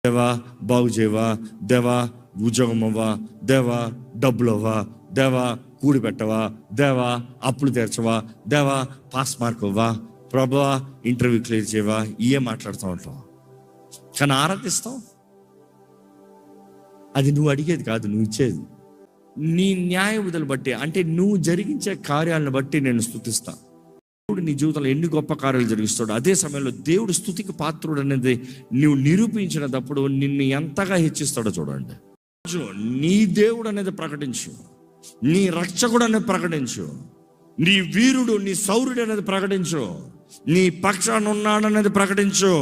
దేవా బాగు చేయవా, దేవా ఉద్యోగం అవ్వా, దేవా డబ్బులు అవ్వా, దేవా కూడి పెట్టవా, దేవా అప్పులు తీర్చవా, దేవా పాస్ మార్క్ అవ్వా, ప్రభువా ఇంటర్వ్యూ క్లియర్ చేయవా, ఇవే మాట్లాడుతూ ఉంటాం. కానీ ఆరాధిస్తాం, అది నువ్వు అడిగేది కాదు, నువ్వు ఇచ్చేది. నీ న్యాయ విధులు బట్టి, అంటే నువ్వు జరిగించే కార్యాలను బట్టి నేను స్తుతిస్తా. దేవుడు నీ జీవితంలో ఎన్ని గొప్ప కార్యాలు జరిగిస్తాడు. అదే సమయంలో దేవుడు స్తుతికి పాత్రుడు అనేది నువ్వు నిరూపించినప్పుడు నిన్ను ఎంతగా హెచ్చిస్తాడో చూడండి. నీ దేవుడు అనేది ప్రకటించు, నీ రక్షకుడు అనేది ప్రకటించు, నీ వీరుడు నీ సౌర్యుడు అనేది ప్రకటించు, నీ పక్షాన ఉన్నాడనేది ప్రకటించు.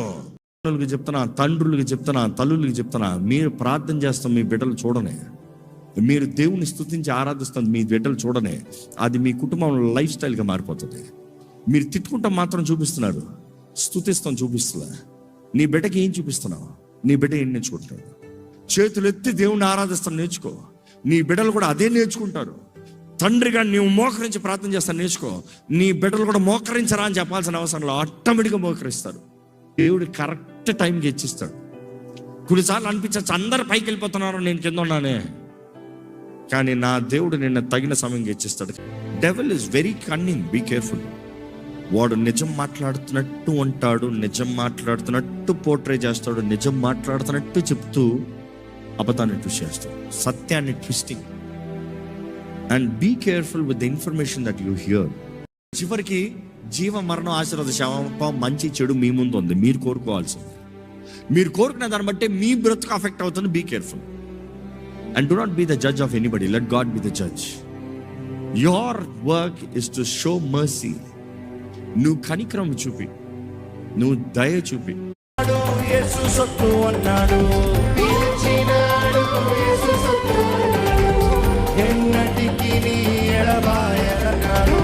చెప్తున్నా, తండ్రులకి చెప్తున్నా, తల్లులకి చెప్తున్నా, మీరు ప్రార్థన చేస్తాం మీ బిడ్డలు చూడనే, మీరు దేవుని స్తుతించి ఆరాధిస్తాం మీ బిడ్డలు చూడనే, అది మీ కుటుంబంలో లైఫ్ స్టైల్గా మారిపోతుంది. మీరు తిట్టుకుంటాం మాత్రం చూపిస్తున్నారు, స్తుతిస్తాం చూపిస్తున్నా. నీ బిడ్డకి ఏం చూపిస్తున్నావు? నీ బిడ్డ ఏం నేర్చుకుంటున్నాడు? చేతులు ఎత్తి దేవుణ్ణి ఆరాధిస్తాను నేర్చుకో. నీ బిడ్డలు కూడా అదే నేర్చుకుంటారు. తండ్రిగా నీవు మోకరించి ప్రార్థన చేస్తాను నేర్చుకో. నీ బిడ్డలు కూడా మోకరించరా అని చెప్పాల్సిన అవసరంలో ఆటోమేటిక్గా మోకరిస్తారు. దేవుడు కరెక్ట్ టైంకి ఇచ్చిస్తాడు. కొన్నిసార్లు అనిపించచ్చు అందరు పైకి వెళ్ళిపోతున్నారు, నేను కింద ఉన్నానే, కానీ నా దేవుడు నిన్న తగిన సమయంగా ఇచ్చిస్తాడు. Devil is very cunning, be careful. వాడు నిజం మాట్లాడుతున్నట్టు ఉంటాడు, నిజం మాట్లాడుతున్నట్టు పోర్ట్రే చేస్తాడు, నిజం మాట్లాడుతున్నట్టు చెప్తూ అబద్ధాన్ని ట్విస్ట్ చేస్తాడు, సత్యాన్ని twisting. And be careful with the information that you hear. చివరికి జీవ మరణం ఆశీర్వాద శాపం మంచి చెడు మీ ముందు ఉంది, మీరు కోరుకోవాల్సింది. మీరు కోరుకునే దాన్ని బట్టి మీ బ్రతుకు అఫెక్ట్ అవుతుంది. Be careful and do not be the judge of anybody, let God be the judge. Your work is to show mercy. నువ్వు కనికరం చూపి, నువ్వు దయ చూపి. యేసు సొత్తు అన్నాడు, ఎన్నటికి నీ ఎడబాయనన్నాడు.